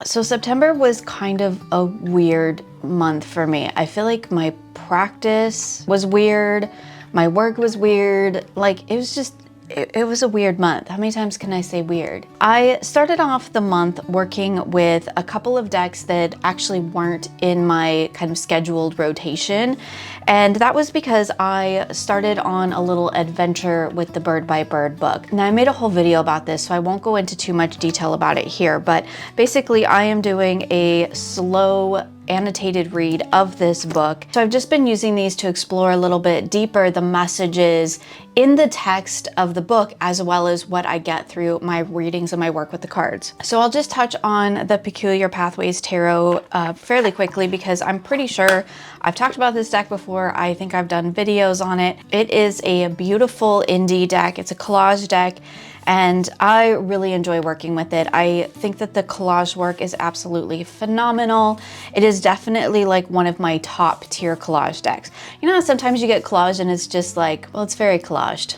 So September was kind of a weird month for me. I feel like my practice was weird, my work was weird, like it was just, it was a weird month. How many times can I say weird? I started off the month working with a couple of decks that actually weren't in my kind of scheduled rotation. And that was because I started on a little adventure with the Bird by Bird book. Now I made a whole video about this, so I won't go into too much detail about it here, but basically I am doing a slow annotated read of this book. So I've just been using these to explore a little bit deeper the messages in the text of the book, as well as what I get through my readings and my work with the cards. So I'll just touch on the Peculiar Pathways Tarot fairly quickly, because I'm pretty sure I've talked about this deck before. I think I've done videos on it. It is a beautiful indie deck. It's a collage deck, and I really enjoy working with it. I think that the collage work is absolutely phenomenal. It is definitely like one of my top tier collage decks. You know, sometimes you get collage and it's just like, well, it's very collaged.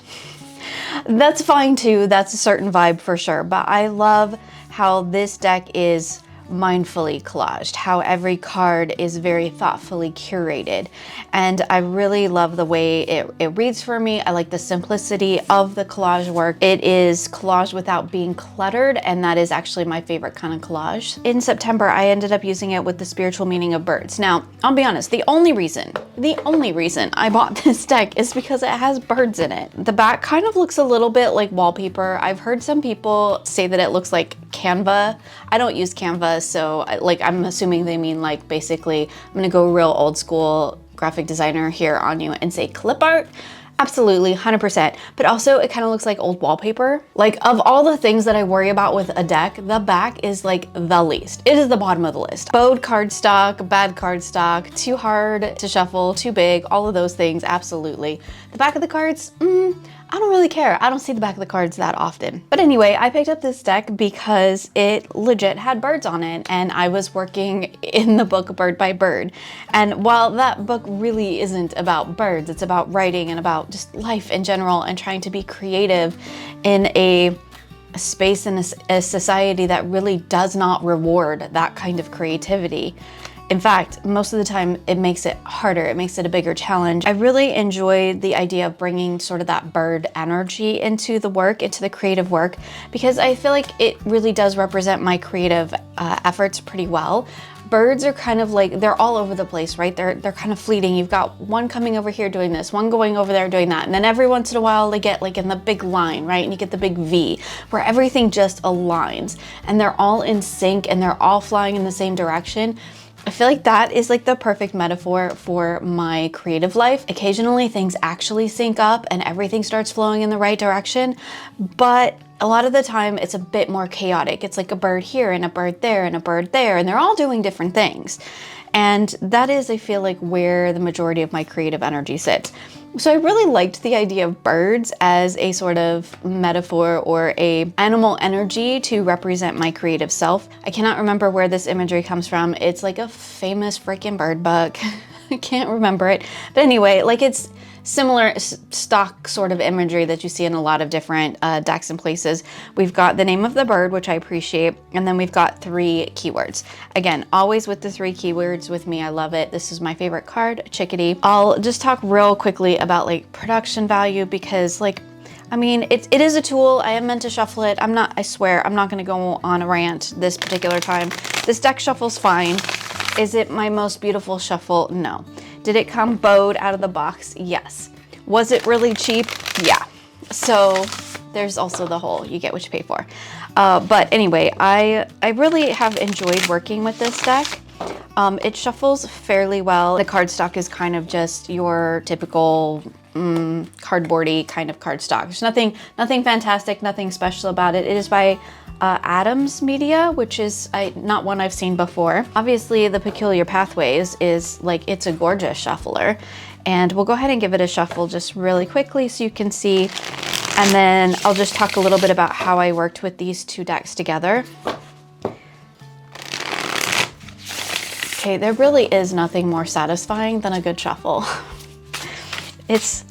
That's fine too. That's a certain vibe for sure. But I love how this deck is mindfully collaged, how every card is very thoughtfully curated. And I really love the way it reads for me. I like the simplicity of the collage work. It is collage without being cluttered, and that is actually my favorite kind of collage. In September, I ended up using it with the spiritual meaning of birds. Now, I'll be honest, the only reason I bought this deck is because it has birds in it. The back kind of looks a little bit like wallpaper. I've heard some people say that it looks like Canva. I don't use Canva, so like I'm assuming they mean like basically I'm gonna go real old school graphic designer here on you and say clip art. Absolutely, 100%. But also it kind of looks like old wallpaper. Like, of all the things that I worry about with a deck, the back is like the least. It is the bottom of the list. Bowed cardstock, bad cardstock, too hard to shuffle, too big, all of those things, absolutely. The back of the cards, I don't really care. I don't see the back of the cards that often. But anyway, I picked up this deck because it legit had birds on it, and I was working in the book Bird by Bird. And while that book really isn't about birds, it's about writing and about just life in general and trying to be creative in a space in a society that really does not reward that kind of creativity. In fact, most of the time it makes it harder, it makes it a bigger challenge. I really enjoyed the idea of bringing sort of that bird energy into the work, into the creative work, because I feel like it really does represent my creative efforts pretty well. Birds are kind of like, they're all over the place, right? They're kind of fleeting. You've got one coming over here doing this, one going over there doing that. And then every once in a while they get like in the big line, right? And you get the big V where everything just aligns and they're all in sync and they're all flying in the same direction. I feel like that is like the perfect metaphor for my creative life. Occasionally things actually sync up and everything starts flowing in the right direction, but a lot of the time it's a bit more chaotic. It's like a bird here and a bird there and a bird there, and they're all doing different things. And that is, I feel like, where the majority of my creative energy sits. So I really liked the idea of birds as a sort of metaphor or a animal energy to represent my creative self. I cannot remember where this imagery comes from. It's like a famous freaking bird book. I can't remember it. But anyway, like it's similar stock sort of imagery that you see in a lot of different decks and places. We've got the name of the bird, which I appreciate, and then we've got 3 keywords. Again, always with the 3 keywords with me. I love it. This is my favorite card, chickadee. I'll just talk real quickly about like production value, because like, I mean, it is a tool. I am meant to shuffle it. I swear, I'm not gonna go on a rant this particular time. This deck shuffles fine. Is it my most beautiful shuffle? No. Did it come bowed out of the box? Yes. Was it really cheap? Yeah. So there's also the whole, you get what you pay for. But anyway, I really have enjoyed working with this deck. It shuffles fairly well. The cardstock is kind of just your typical cardboardy kind of cardstock. There's nothing fantastic, nothing special about it. It is by Adams Media, which is not one I've seen before. Obviously, the Peculiar Pathways is like, it's a gorgeous shuffler. And we'll go ahead and give it a shuffle just really quickly so you can see. And then I'll just talk a little bit about how I worked with these 2 decks together. Okay, there really is nothing more satisfying than a good shuffle. It's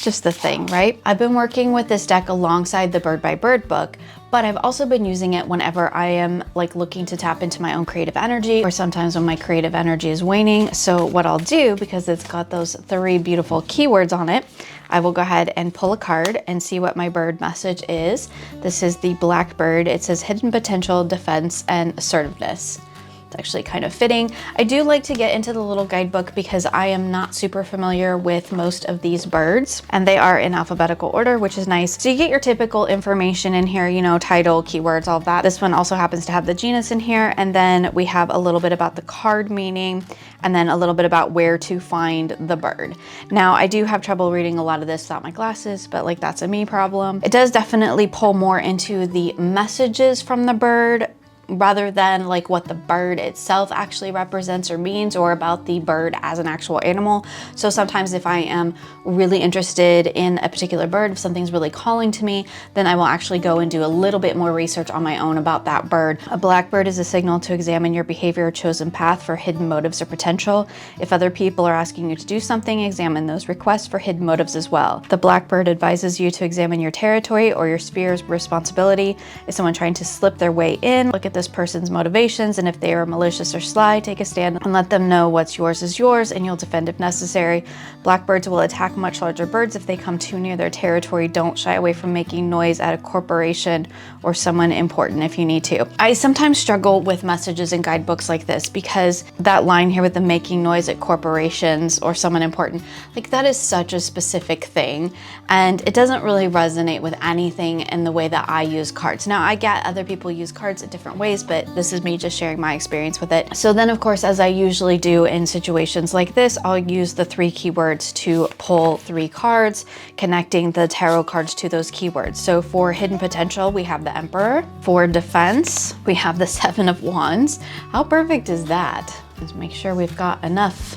just the thing, right? I've been working with this deck alongside the Bird by Bird book, but I've also been using it whenever I am like looking to tap into my own creative energy, or sometimes when my creative energy is waning. So what I'll do, because it's got those 3 beautiful keywords on it, I will go ahead and pull a card and see what my bird message is. This is the Blackbird. It says hidden potential, defense, and assertiveness. It's actually kind of fitting. I do like to get into the little guidebook because I am not super familiar with most of these birds, and they are in alphabetical order, which is nice. So you get your typical information in here, you know, title, keywords, all of that. This one also happens to have the genus in here, and then we have a little bit about the card meaning, and then a little bit about where to find the bird. Now, I do have trouble reading a lot of this without my glasses, but like that's a me problem. It does definitely pull more into the messages from the bird, rather than like what the bird itself actually represents or means, or about the bird as an actual animal. So sometimes if I am really interested in a particular bird, if something's really calling to me, then I will actually go and do a little bit more research on my own about that bird. A blackbird is a signal to examine your behavior or chosen path for hidden motives or potential. If other people are asking you to do something, examine those requests for hidden motives as well. The blackbird advises you to examine your territory or your sphere of responsibility. Is someone trying to slip their way in? Look at this person's motivations, and if they are malicious or sly, take a stand and let them know what's yours is yours, and you'll defend if necessary. Blackbirds will attack much larger birds if they come too near their territory. Don't shy away from making noise at a corporation or someone important if you need to. I sometimes struggle with messages in guidebooks like this because that line here with the making noise at corporations or someone important, like that is such a specific thing, and it doesn't really resonate with anything in the way that I use cards. Now, I get other people use cards in different ways, but this is me just sharing my experience with it. So then, of course, as I usually do in situations like this, I'll use the 3 keywords to pull 3 cards, connecting the tarot cards to those keywords. So for hidden potential, we have the Emperor. For defense, we have the 7 of Wands. How perfect is that? Let's make sure we've got enough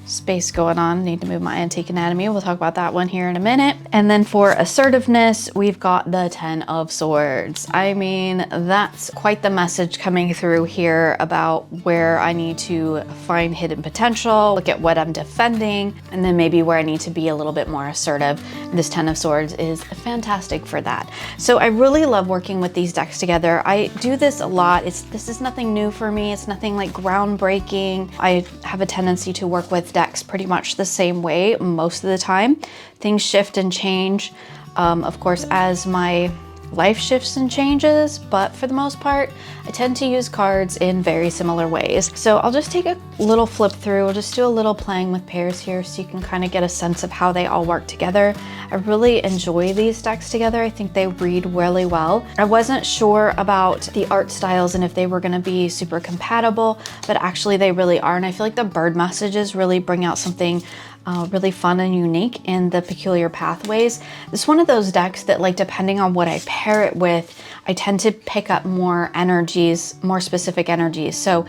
space going on. Need to move my antique anatomy. We'll talk about that one here in a minute. And then for assertiveness, we've got the 10 of Swords. I mean, that's quite the message coming through here about where I need to find hidden potential, look at what I'm defending, and then maybe where I need to be a little bit more assertive. This 10 of Swords is fantastic for that. So I really love working with these decks together. I do this a lot. This is nothing new for me. It's nothing like groundbreaking. I have a tendency to work with decks pretty much the same way most of the time. Things shift and change, of course, as my life shifts and changes, but for the most part, I tend to use cards in very similar ways. So I'll just take a little flip through. We'll just do a little playing with pairs here so you can kind of get a sense of how they all work together. I really enjoy these decks together. I think they read really well. I wasn't sure about the art styles and if they were going to be super compatible, but actually they really are. And I feel like the bird messages really bring out something really fun and unique in the peculiar pathways. It's one of those decks that, like, depending on what I pair it with, I tend to pick up more energies, more specific energies. So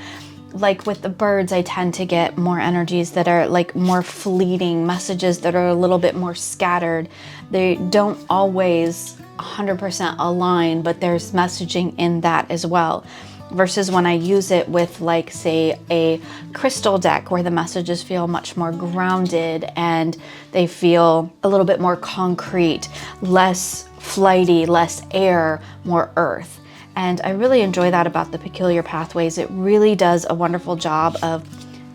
like with the birds, I tend to get more energies that are like more fleeting, messages that are a little bit more scattered. They don't always 100% align, but there's messaging in that as well. Versus when I use it with, like, say, a crystal deck where the messages feel much more grounded and they feel a little bit more concrete, less flighty, less air, more earth. And I really enjoy that about the peculiar pathways. It really does a wonderful job of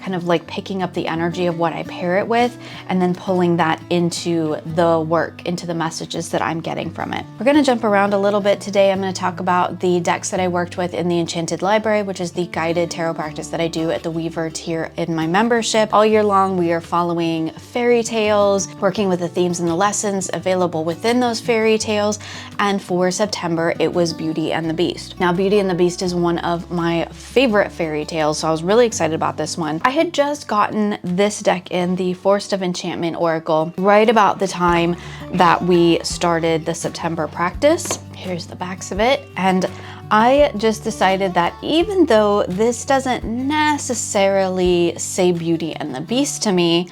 kind of like picking up the energy of what I pair it with and then pulling that into the work, into the messages that I'm getting from it. We're going to jump around a little bit today. I'm going to talk about the decks that I worked with in the Enchanted Library, which is the guided tarot practice that I do at the Weaver tier in my membership. All year long, we are following fairy tales, working with the themes and the lessons available within those fairy tales. And for September, it was Beauty and the Beast. Now, Beauty and the Beast is one of my favorite fairy tales, so I was really excited about this one. I had just gotten this deck in the Forest of Enchantment Oracle right about the time that we started the September practice. Here's the backs of it. And I just decided that even though this doesn't necessarily say Beauty and the Beast to me,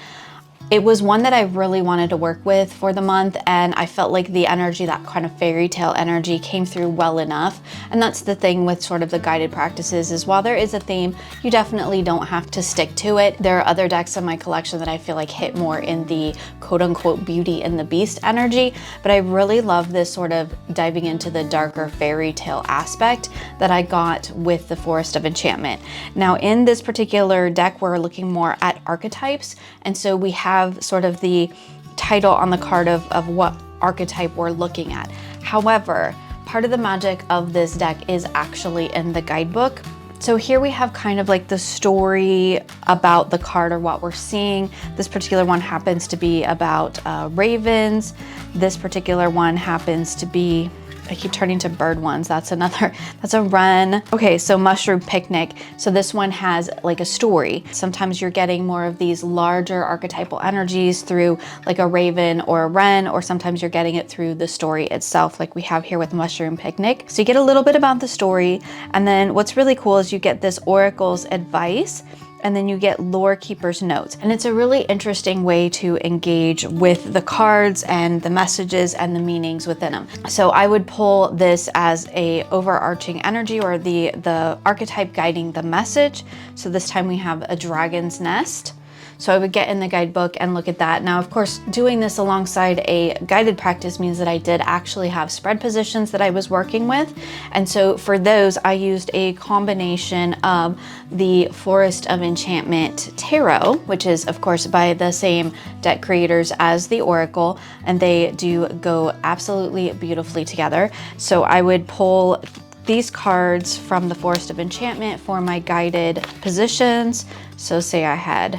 It was one that I really wanted to work with for the month, and I felt like the energy, that kind of fairy tale energy, came through well enough. And that's the thing with sort of the guided practices, is while there is a theme, you definitely don't have to stick to it. There are other decks in my collection that I feel like hit more in the quote-unquote Beauty and the Beast energy, but I really love this sort of diving into the darker fairy tale aspect that I got with the Forest of Enchantment. Now in this particular deck, we're looking more at archetypes, and so we have sort of the title on the card of what archetype we're looking at. However, part of the magic of this deck is actually in the guidebook. So here we have kind of like the story about the card or what we're seeing. This particular one happens to be about ravens. This particular one happens to be, I keep turning to bird ones. That's a wren. Okay, so mushroom picnic. So this one has like a story. Sometimes you're getting more of these larger archetypal energies through like a raven or a wren, or sometimes you're getting it through the story itself, like we have here with mushroom picnic. So you get a little bit about the story, and then what's really cool is you get this oracle's advice, and then you get lore keeper's notes. And it's a really interesting way to engage with the cards and the messages and the meanings within them. So I would pull this as a overarching energy, or the archetype guiding the message. So this time we have a dragon's nest. So I would get in the guidebook and look at that. Now, of course, doing this alongside a guided practice means that I did actually have spread positions that I was working with. And so for those, I used a combination of the Forest of Enchantment Tarot, which is of course by the same deck creators as the Oracle, and they do go absolutely beautifully together. So I would pull these cards from the Forest of Enchantment for my guided positions. So say I had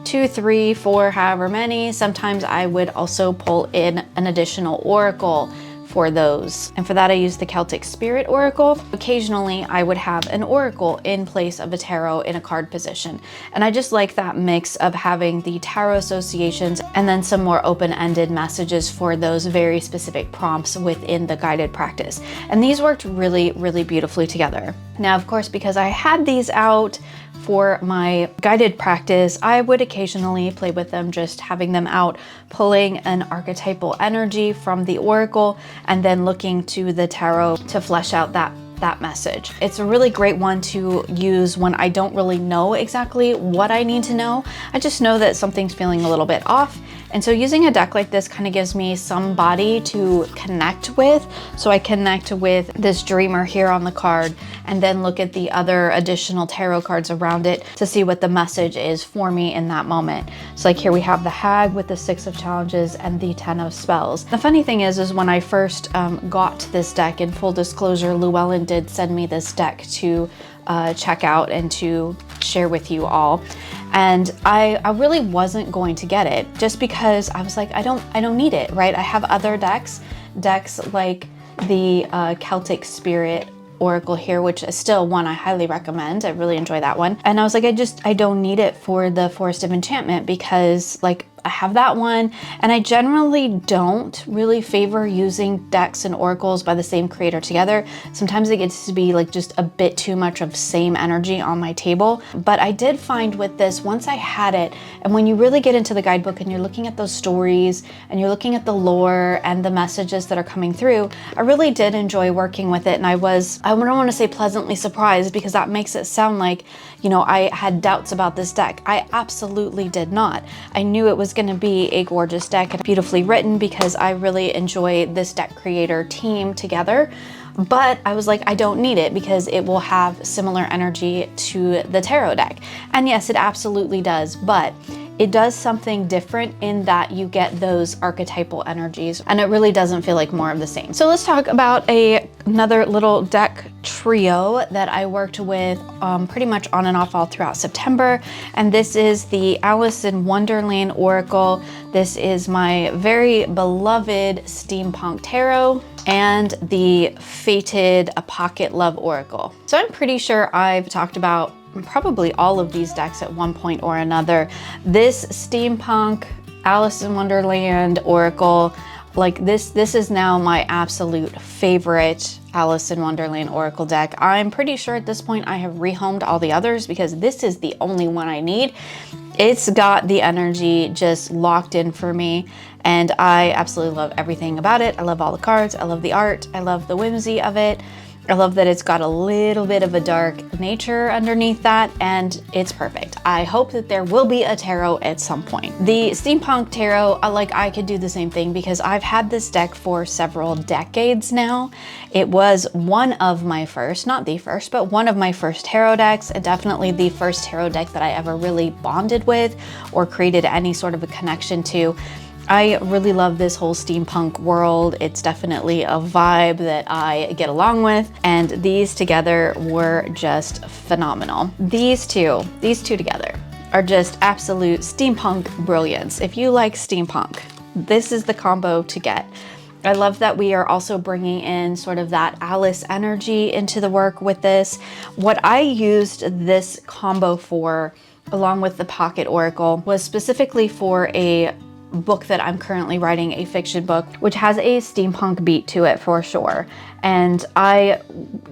2, 3, 4, however many. Sometimes I would also pull in an additional oracle for those. And for that, I use the Celtic Spirit Oracle. Occasionally, I would have an oracle in place of a tarot in a card position. And I just like that mix of having the tarot associations and then some more open-ended messages for those very specific prompts within the guided practice. And these worked really, really beautifully together. Now, of course, because I had these out for my guided practice, I would occasionally play with them, just having them out, pulling an archetypal energy from the oracle, and then looking to the tarot to flesh out that message. It's a really great one to use when I don't really know exactly what I need to know. I just know that something's feeling a little bit off. And so using a deck like this kind of gives me some body to connect with. So I connect with this dreamer here on the card, and then look at the other additional tarot cards around it to see what the message is for me in that moment. So like here we have the Hag with the 6 of Challenges and the 10 of Spells. The funny thing is when I first got this deck, in full disclosure, Llewellyn did send me this deck to check out and to share with you all. And I really wasn't going to get it, just because I was like, I don't need it, right? I have other decks like the Celtic Spirit Oracle here, which is still one I highly recommend. I really enjoy that one. And I was like, I don't need it for the Forest of Enchantment, because like I have that one, and I generally don't really favor using decks and oracles by the same creator together. Sometimes it gets to be like just a bit too much of same energy on my table. But I did find with this, once I had it, and when you really get into the guidebook and you're looking at those stories and you're looking at the lore and the messages that are coming through, I really did enjoy working with it. And I don't want to say pleasantly surprised, because that makes it sound like, you know, I had doubts about this deck. I absolutely did not. I knew it was going to be a gorgeous deck and beautifully written, because I really enjoy this deck creator team together. But I was like, I don't need it, because it will have similar energy to the tarot deck. And yes, it absolutely does, but it does something different in that you get those archetypal energies, and it really doesn't feel like more of the same. So let's talk about another little deck trio that I worked with pretty much on and off all throughout September. And this is the Alice in Wonderland Oracle. This is my very beloved Steampunk Tarot, and the Fated A Pocket Love Oracle. So I'm pretty sure I've talked about probably all of these decks at one point or another. This Steampunk Alice in Wonderland Oracle, like this is now my absolute favorite Alice in Wonderland Oracle deck. I'm pretty sure at this point I have rehomed all the others, because this is the only one I need. It's got the energy just locked in for me, and I absolutely love everything about it. I love all the cards, I love the art, I love the whimsy of it. I love that it's got a little bit of a dark nature underneath that, and it's perfect. I hope that there will be a tarot at some point. The steampunk tarot, I could do the same thing because I've had this deck for several decades now. It was one of my first, not the first, but one of my first tarot decks, and definitely the first tarot deck that I ever really bonded with or created any sort of a connection to. I really love this whole steampunk world. It's definitely a vibe that I get along with, and these together were just phenomenal. These two together are just absolute steampunk brilliance. If you like steampunk, this is the combo to get. I love that we are also bringing in sort of that Alice energy into the work with this. What I used this combo for, along with the Pocket Oracle, was specifically for a book that I'm currently writing, a fiction book, which has a steampunk beat to it for sure. And I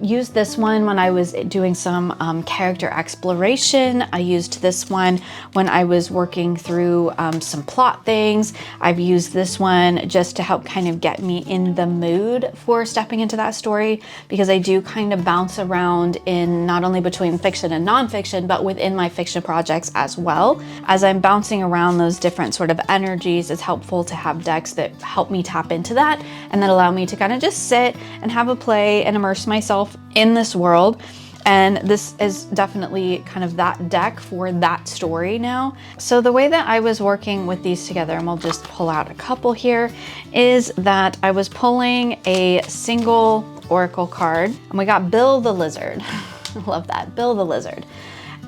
used this one when I was doing some character exploration. I used this one when I was working through some plot things. I've used this one just to help kind of get me in the mood for stepping into that story, because I do kind of bounce around in not only between fiction and nonfiction, but within my fiction projects as well. As I'm bouncing around those different sort of energies, it's helpful to have decks that help me tap into that and that allow me to kind of just sit and have a play and immerse myself in this world. And this is definitely kind of that deck for that story now. So the way that I was working with these together, and we'll just pull out a couple here, is that I was pulling a single oracle card, and we got Bill the Lizard. I love that, Bill the Lizard.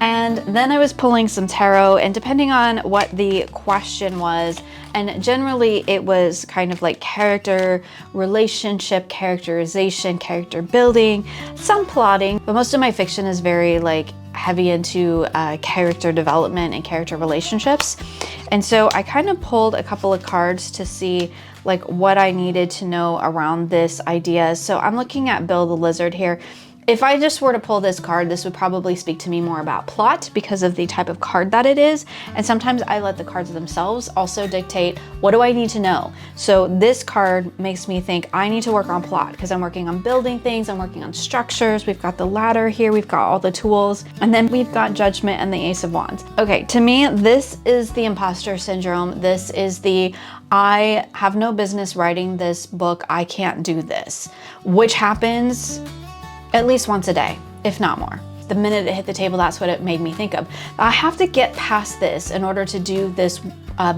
And then I was pulling some tarot, and depending on what the question was, and generally it was kind of like character, relationship, characterization, character building, some plotting, but most of my fiction is very heavy into character development and character relationships. And so I kind of pulled a couple of cards to see what I needed to know around this idea. So I'm looking at Bill the Lizard here. If I just were to pull this card, this would probably speak to me more about plot because of the type of card that it is. And sometimes I let the cards themselves also dictate, what do I need to know? So this card makes me think I need to work on plot because I'm working on building things, I'm working on structures. We've got the ladder here, we've got all the tools, and then we've got Judgment and the Ace of Wands. Okay, to me, this is the imposter syndrome. This is the, I have no business writing this book, I can't do this, which happens at least once a day, if not more. The minute it hit the table, that's what it made me think of. I have to get past this in order to do this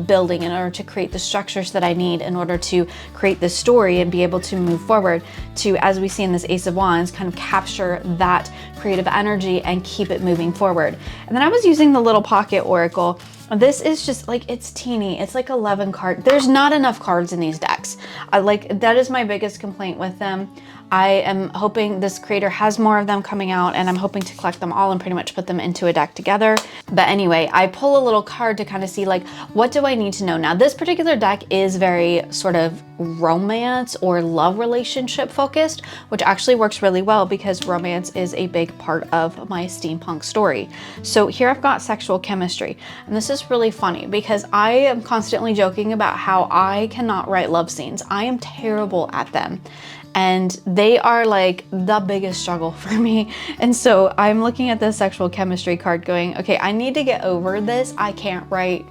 building, in order to create the structures that I need, in order to create this story and be able to move forward to, as we see in this Ace of Wands, kind of capture that creative energy and keep it moving forward. And then I was using the little Pocket Oracle. This is just it's teeny, it's 11 cards. There's not enough cards in these decks. That is my biggest complaint with them. I am hoping this creator has more of them coming out, and I'm hoping to collect them all and pretty much put them into a deck together. But anyway, I pull a little card to kind of see what do I need to know? Now this particular deck is very sort of romance or love relationship focused, which actually works really well because romance is a big part of my steampunk story. So here I've got sexual chemistry, and this is really funny because I am constantly joking about how I cannot write love scenes. I am terrible at them. And they are the biggest struggle for me. And so I'm looking at this sexual chemistry card going, okay, I need to get over this. I can't write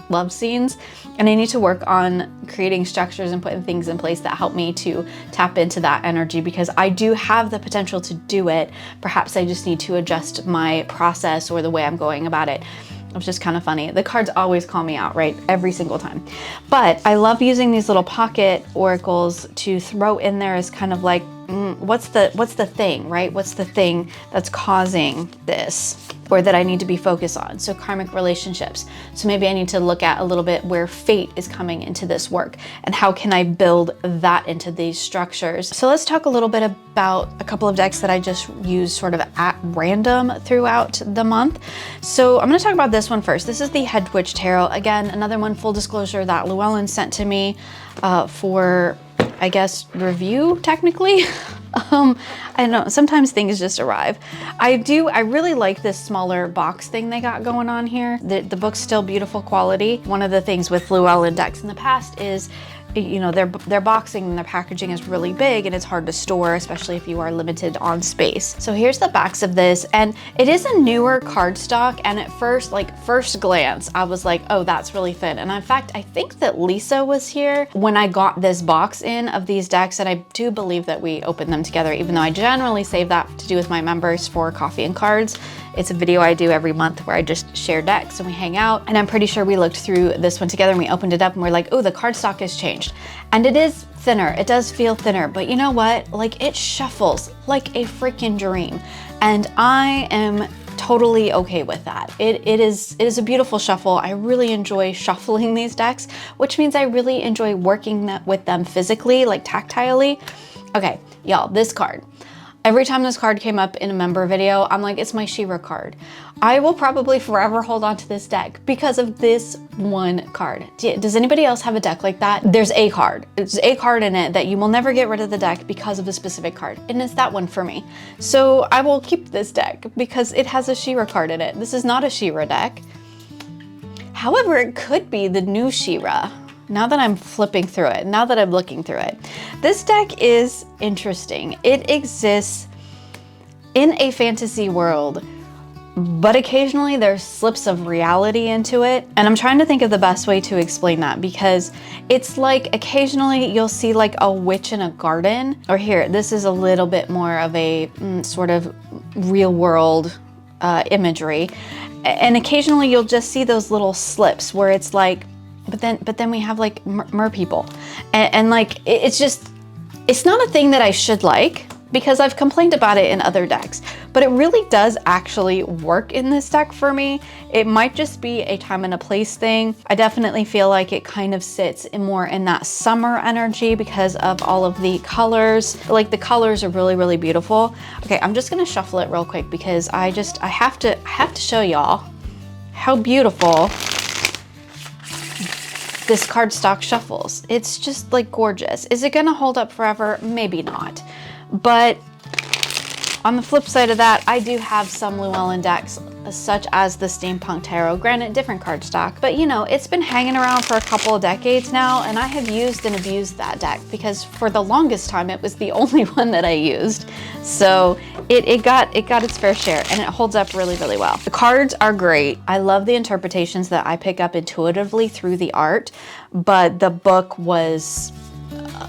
love scenes, and I need to work on creating structures and putting things in place that help me to tap into that energy, because I do have the potential to do it. Perhaps I just need to adjust my process or the way I'm going about it. It's just kind of funny. The cards always call me out, right? Every single time. But I love using these little pocket oracles to throw in there as kind of what's the thing, right? What's the thing that's causing this, or that I need to be focused on? So karmic relationships. So maybe I need to look at a little bit where fate is coming into this work and how can I build that into these structures. So let's talk a little bit about a couple of decks that I just used sort of at random throughout the month. So I'm going to talk about this one first. This is the Head Witch Tarot. Again, another one, full disclosure, that Llewellyn sent to me for, I guess, review technically. I know, sometimes things just arrive. I really like this smaller box thing they got going on here. The book's still beautiful quality. One of the things with Llewellyn decks in the past is, you know, their boxing and their packaging is really big and it's hard to store, especially if you are limited on space. So here's the backs of this, and it is a newer cardstock, and at first, like first glance, I was like, oh, that's really thin. And in fact, I think that Lisa was here when I got this box in of these decks, and I do believe that we opened them together, even though I generally save that to do with my members for coffee and cards. It's a video I do every month where I just share decks and we hang out. And I'm pretty sure we looked through this one together and we opened it up and we're like, oh, the cardstock has changed. And it is thinner, it does feel thinner, but you know what? Like, it shuffles like a freaking dream. And I am totally okay with that. It is a beautiful shuffle. I really enjoy shuffling these decks, which means I really enjoy working with them physically, like tactilely. Okay, y'all, this card. Every time this card came up in a member video, I'm like, it's my She-Ra card. I will probably forever hold on to this deck because of this one card. Does anybody else have a deck like that? There's a card. There's a card in it that you will never get rid of the deck because of a specific card. And it's that one for me. So I will keep this deck because it has a She-Ra card in it. This is not a She-Ra deck. However, it could be the new She-Ra. Now that I'm flipping through it, now that I'm looking through it. This deck is interesting. It exists in a fantasy world, but occasionally there's slips of reality into it. And I'm trying to think of the best way to explain that, because it's like occasionally you'll see like a witch in a garden, or here, this is a little bit more of a sort of real world imagery. And occasionally you'll just see those little slips where it's like, but then we have like mer people, and like it's not a thing that I should like, because I've complained about it in other decks, but it really does actually work in this deck for me. It might just be a time and a place thing. I definitely feel like it kind of sits more in that summer energy because of all of the colors. Like, the colors are really, really beautiful. Okay, I'm just gonna shuffle it real quick because I have to show y'all how beautiful this cardstock shuffles. It's just like gorgeous. Is it gonna hold up forever? Maybe not. But on the flip side of that, I do have some Llewellyn decks, such as the Steampunk Tarot. Granted, different cardstock, but you know, it's been hanging around for a couple of decades now, and I have used and abused that deck because for the longest time, it was the only one that I used. So it got its fair share, and it holds up really, really well. The cards are great. I love the interpretations that I pick up intuitively through the art, but the book was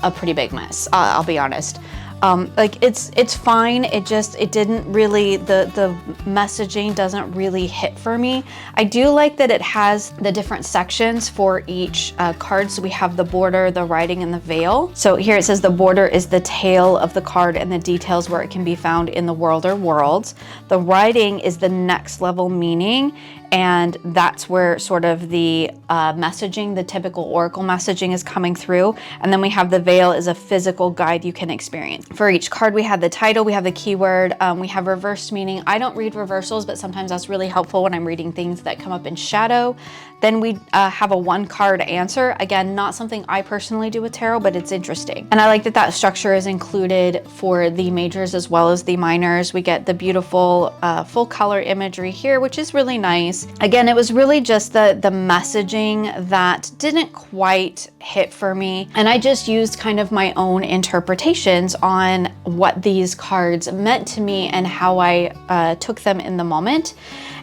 a pretty big mess, I'll be honest. Like, it's fine. It didn't really, the messaging doesn't really hit for me. I do like that it has the different sections for each card. So we have the border, the writing, and the veil. So here it says the border is the tale of the card and the details where it can be found in the world or worlds. The writing is the next level meaning, and that's where sort of the messaging, the typical oracle messaging, is coming through. And then we have the veil is a physical guide you can experience. For each card, we have the title, we have the keyword, we have reversed meaning. I don't read reversals, but sometimes that's really helpful when I'm reading things that come up in shadow. Then we have a 1-card answer. Again, not something I personally do with tarot, but it's interesting. And I like that that structure is included for the majors as well as the minors. We get the beautiful full color imagery here, which is really nice. Again, it was really just the messaging that didn't quite hit for me. And I just used kind of my own interpretations on what these cards meant to me and how I took them in the moment.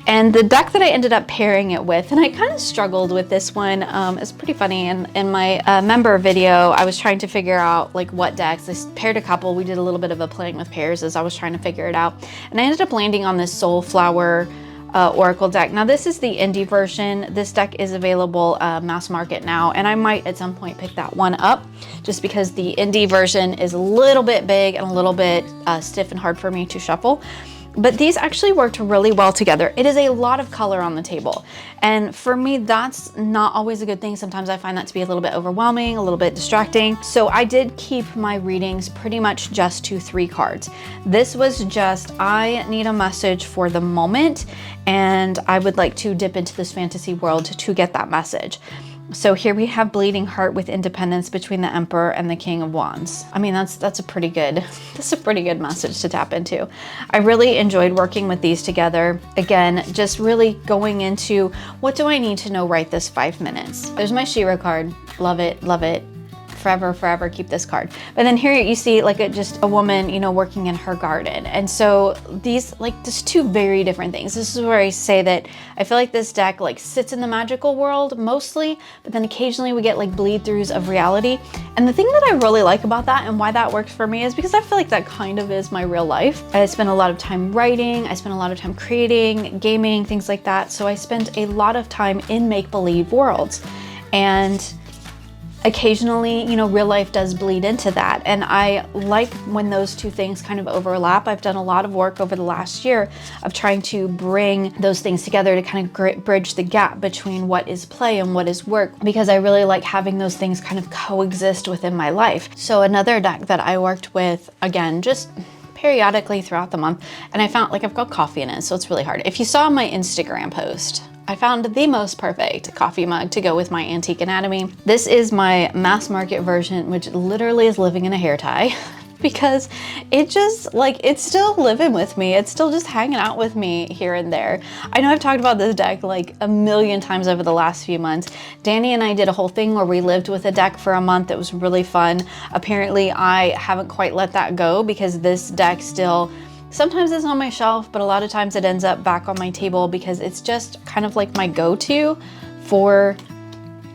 And the deck that I ended up pairing it with, and I kind of struggled with this one, it's pretty funny. In my member video, I was trying to figure out like what decks. I paired a couple. We did a little bit of a playing with pairs as I was trying to figure it out. And I ended up landing on this Soulflower Oracle deck. Now this is the indie version. This deck is available mass market now, and I might at some point pick that one up just because the indie version is a little bit big and a little bit stiff and hard for me to shuffle. But these actually worked really well together. It is a lot of color on the table. And for me, that's not always a good thing. Sometimes I find that to be a little bit overwhelming, a little bit distracting. So I did keep my readings pretty much just to 3 cards. This was just, I need a message for the moment, and I would like to dip into this fantasy world to get that message. So here we have bleeding heart with independence between the Emperor and the King of Wands. I mean, that's a pretty good, that's a pretty good message to tap into. I really enjoyed working with these together. Again, just really going into what do I need to know right this 5 minutes. There's my Shira card. Love it, love it. Forever, forever keep this card. But then here you see like just a woman, you know, working in her garden. And so these, like, just two very different things. This is where I say that I feel like this deck like sits in the magical world mostly, but then occasionally we get like bleed throughs of reality. And the thing that I really like about that and why that works for me is because I feel like that kind of is my real life. I spend a lot of time writing, I spend a lot of time creating, gaming, things like that. So I spend a lot of time in make-believe worlds. And occasionally, you know, real life does bleed into that. And I like when those two things kind of overlap. I've done a lot of work over the last year of trying to bring those things together to kind of bridge the gap between what is play and what is work, because I really like having those things kind of coexist within my life. So another deck that I worked with, again, just periodically throughout the month, and I found like I've got coffee in it, so it's really hard. If you saw my Instagram post, I found the most perfect coffee mug to go with my Antique Anatomy. This is my mass market version, which literally is living in a hair tie because it just like, it's still living with me. It's still just hanging out with me here and there. I know I've talked about this deck like a million times over the last few months. Danny and I did a whole thing where we lived with a deck for a month. It was really fun. Apparently I haven't quite let that go because this deck still, sometimes it's on my shelf, but a lot of times it ends up back on my table because it's just kind of like my go-to for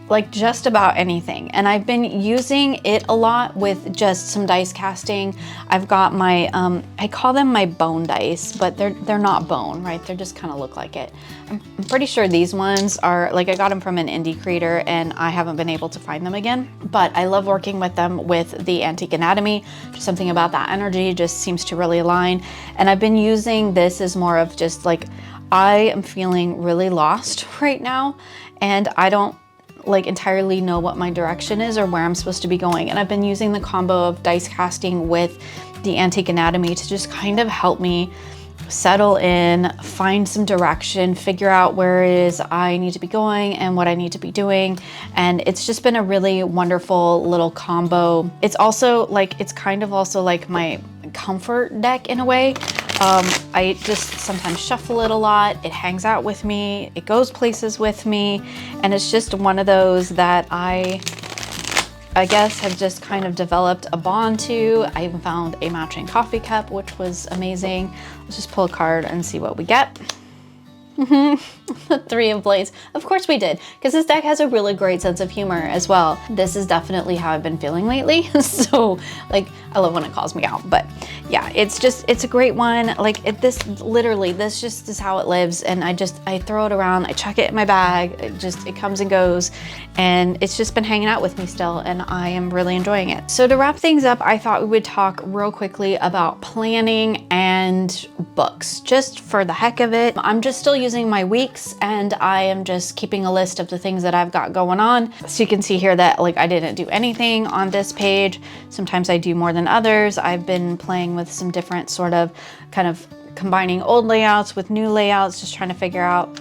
like just about anything. And I've been using it a lot with just some dice casting. I've got my, I call them my bone dice, but they're not bone, right? They just kind of look like it. I'm pretty sure these ones are, like I got them from an indie creator and I haven't been able to find them again, but I love working with them with the Antique Anatomy. Just something about that energy just seems to really align. And I've been using this as more of just like, I am feeling really lost right now and I don't like entirely know what my direction is or where I'm supposed to be going. And I've been using the combo of dice casting with the Antique Anatomy to just kind of help me settle in, find some direction, figure out where it is I need to be going and what I need to be doing. And it's just been a really wonderful little combo. It's also like, it's kind of also like my comfort deck in a way. I just sometimes shuffle it a lot. It hangs out with me. It goes places with me. And it's just one of those that I guess have just kind of developed a bond to. I even found a matching coffee cup, which was amazing. Let's just pull a card and see what we get. The Three of Blades. Of course we did, because this deck has a really great sense of humor as well. This is definitely how I've been feeling lately. So like, I love when it calls me out, but yeah, it's a great one. Like this just is how it lives. And I throw it around, I chuck it in my bag. It comes and goes. And it's just been hanging out with me still. And I am really enjoying it. So to wrap things up, I thought we would talk real quickly about planning and books, just for the heck of it. I'm just still using my weeks and I am just keeping a list of the things that I've got going on. So you can see here that like I didn't do anything on this page. Sometimes I do more than others. I've been playing with some different sort of kind of combining old layouts with new layouts, just trying to figure out,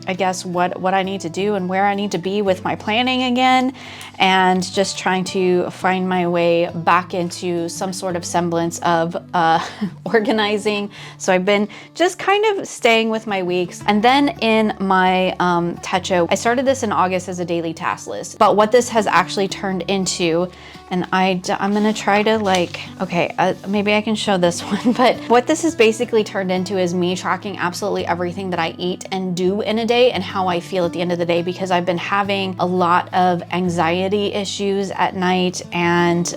I guess, what I need to do and where I need to be with my planning again, and just trying to find my way back into some sort of semblance of organizing. So I've been just kind of staying with my weeks. And then in my Techo, I started this in August as a daily task list, but what this has actually turned into, and I'm gonna try to like, okay, maybe I can show this one, but what this has basically turned into is me tracking absolutely everything that I eat and do in a day and how I feel at the end of the day, because I've been having a lot of anxiety issues at night and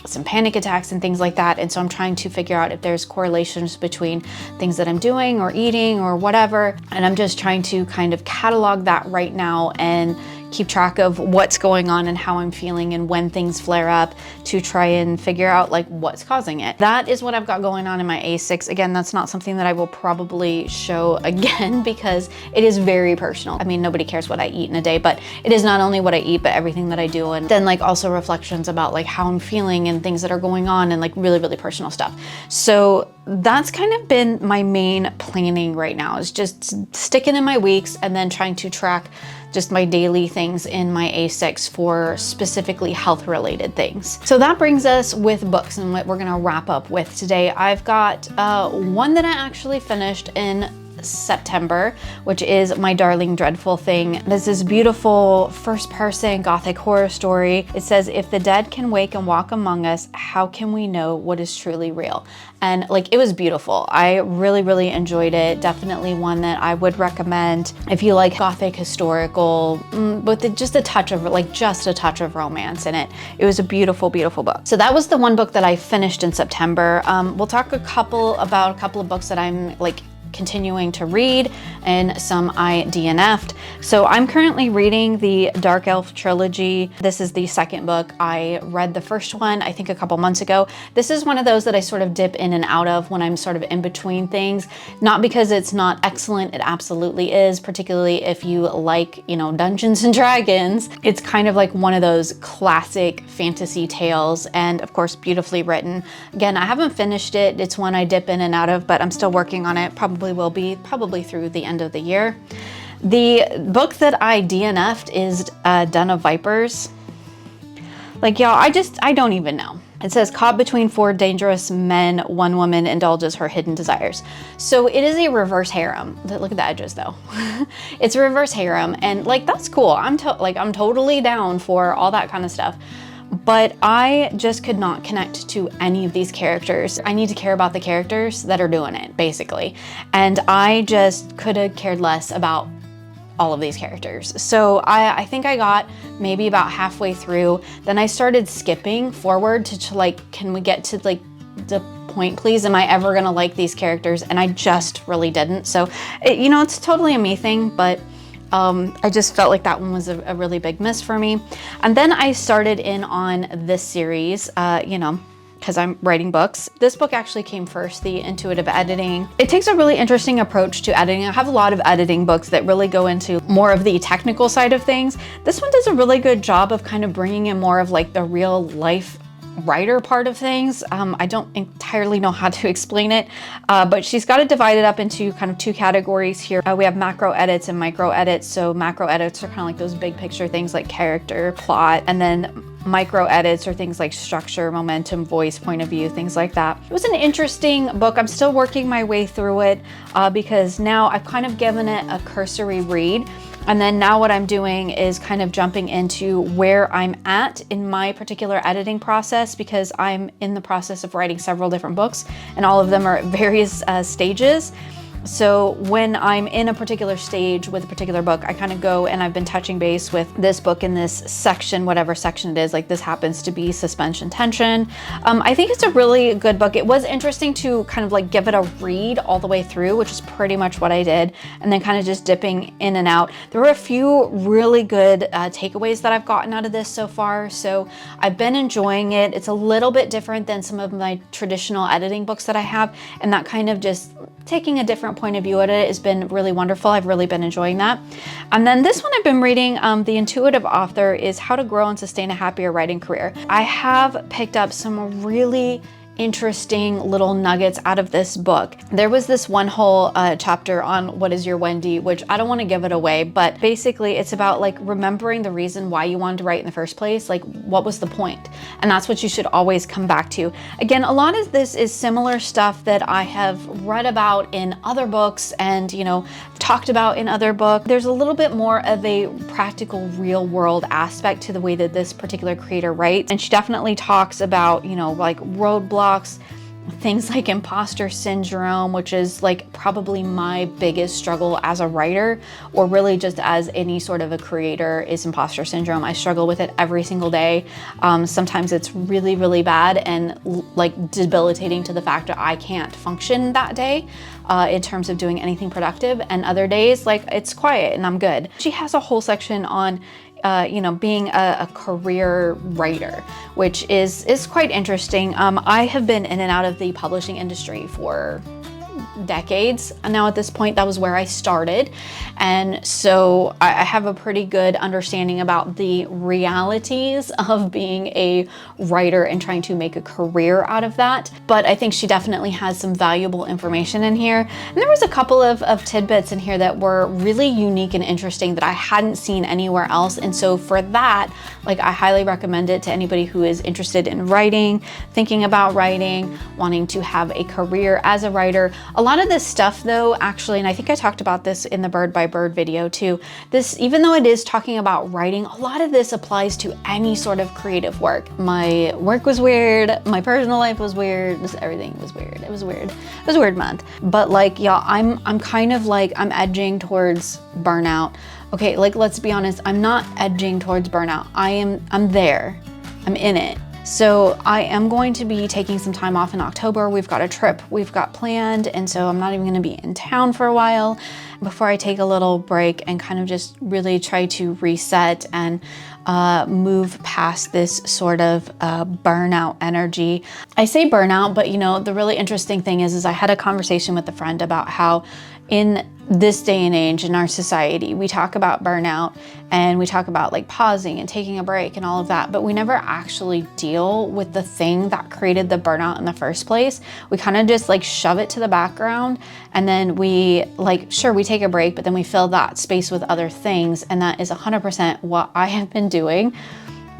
some panic attacks and things like that. And so I'm trying to figure out if there's correlations between things that I'm doing or eating or whatever. And I'm just trying to kind of catalog that right now and keep track of what's going on and how I'm feeling and when things flare up, to try and figure out like what's causing it. That is what I've got going on in my A6. Again, that's not something that I will probably show again because it is very personal. I mean, nobody cares what I eat in a day, but it is not only what I eat, but everything that I do. And then like also reflections about like how I'm feeling and things that are going on and like really, really personal stuff. So that's kind of been my main planning right now, is just sticking in my weeks and then trying to track just my daily things things in my A6 for specifically health related things. So that brings us with books and what we're gonna wrap up with today. I've got one that I actually finished in September, which is My Darling Dreadful Thing. This is beautiful first person gothic horror story. It says, if the dead can wake and walk among us, how can we know what is truly real? And like, it was beautiful. I really, really enjoyed it. Definitely one that I would recommend if you like gothic historical, with just a touch of romance in it. It was a beautiful, beautiful book. So that was the one book that I finished in September. We'll talk about a couple of books that I'm like continuing to read and some I DNF'd. So I'm currently reading the Dark Elf trilogy. This is the second book. I read the first one, I think a couple months ago. This is one of those that I sort of dip in and out of when I'm sort of in between things. Not because it's not excellent, it absolutely is, particularly if you like, you know, Dungeons and Dragons. It's kind of like one of those classic fantasy tales, and of course, beautifully written. Again, I haven't finished it. It's one I dip in and out of, but I'm still working on it. Probably through the end of the year. The book that I DNF'd is Den of Vipers. Like, y'all, I don't even know. It says, caught between four dangerous men, one woman indulges her hidden desires. So it is a reverse harem. Look at the edges though. It's a reverse harem, and like, that's cool. I'm totally down for all that kind of stuff. But I just could not connect to any of these characters. I need to care about the characters that are doing it, basically. And I just could have cared less about all of these characters. So I think I got maybe about halfway through. Then I started skipping forward to like, can we get to like the point, please? Am I ever gonna like these characters? And I just really didn't. So, you know, it's totally a me thing, but I just felt like that one was a really big miss for me. And then I started in on this series, you know, because I'm writing books. This book actually came first, The Intuitive Editing. It takes a really interesting approach to editing. I have a lot of editing books that really go into more of the technical side of things. This one does a really good job of kind of bringing in more of like the real life writer part of things. I don't entirely know how to explain it, but she's got it divided up into kind of two categories here. We have macro edits and micro edits. So macro edits are kind of like those big picture things like character, plot, and then micro edits are things like structure, momentum, voice, point of view, things like that. It was an interesting book. I'm still working my way through it because now I've kind of given it a cursory read. And then now what I'm doing is kind of jumping into where I'm at in my particular editing process, because I'm in the process of writing several different books and all of them are at various stages. So when I'm in a particular stage with a particular book, I kind of go and I've been touching base with this book in this section, whatever section it is. Like this happens to be suspension tension. I think it's a really good book. It was interesting to kind of like give it a read all the way through, which is pretty much what I did. And then kind of just dipping in and out. There were a few really good takeaways that I've gotten out of this so far. So I've been enjoying it. It's a little bit different than some of my traditional editing books that I have. And that kind of just taking a different point of view at it has been really wonderful. I've really been enjoying that. And then this one I've been reading, the intuitive author is How to Grow and Sustain a Happier Writing Career. I have picked up some really interesting little nuggets out of this book. There was this one whole chapter on what is your Wendy, which I don't want to give it away, but basically it's about like remembering the reason why you wanted to write in the first place, like what was the point? And that's what you should always come back to. Again, a lot of this is similar stuff that I have read about in other books and, you know, talked about in other books. There's a little bit more of a practical real world aspect to the way that this particular creator writes. And she definitely talks about, you know, like roadblocks, things like imposter syndrome, which is like probably my biggest struggle as a writer, or really just as any sort of a creator, is imposter syndrome. I struggle with it every single day. Sometimes it's really, really bad and like debilitating to the fact that I can't function that day in terms of doing anything productive. And other days, like it's quiet and I'm good. She has a whole section on you know, being a career writer, which is quite interesting. I have been in and out of the publishing industry for decades now at this point. That was where I started. And so I have a pretty good understanding about the realities of being a writer and trying to make a career out of that. But I think she definitely has some valuable information in here. And there was a couple of tidbits in here that were really unique and interesting that I hadn't seen anywhere else. And so for that, like, I highly recommend it to anybody who is interested in writing, thinking about writing, wanting to have a career as a writer. A lot of this stuff though, actually, and I think I talked about this in the Bird by Bird video too, this, even though it is talking about writing, a lot of this applies to any sort of creative work. My work was weird, my personal life was weird, just everything was weird. It was weird. It was a weird month. But like, y'all, I'm kind of like, I'm edging towards burnout. Okay, like, let's be honest, I'm not edging towards burnout. I'm there, I'm in it. So I am going to be taking some time off in October. We've got a trip we've got planned, and so I'm not even gonna be in town for a while before I take a little break and kind of just really try to reset and move past this sort of burnout energy. I say burnout, but you know, the really interesting thing is I had a conversation with a friend about how in this day and age in our society, we talk about burnout and we talk about like pausing and taking a break and all of that, but we never actually deal with the thing that created the burnout in the first place. We kind of just like shove it to the background, and then we like, sure, we take a break, but then we fill that space with other things. And that is 100% what I have been doing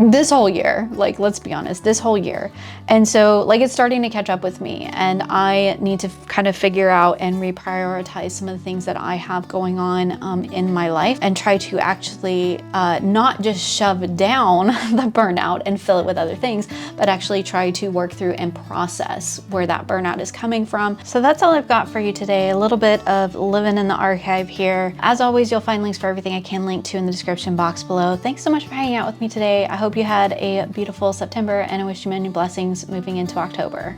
this whole year. Like, let's be honest, this whole year. And so like, it's starting to catch up with me, and I need to kind of figure out and reprioritize some of the things that I have going on in my life, and try to actually not just shove down the burnout and fill it with other things, but actually try to work through and process where that burnout is coming from. So that's all I've got for you today. A little bit of living in the archive here. As always, you'll find links for everything I can link to in the description box below. Thanks so much for hanging out with me today. I hope you had a beautiful September, and I wish you many blessings moving into October.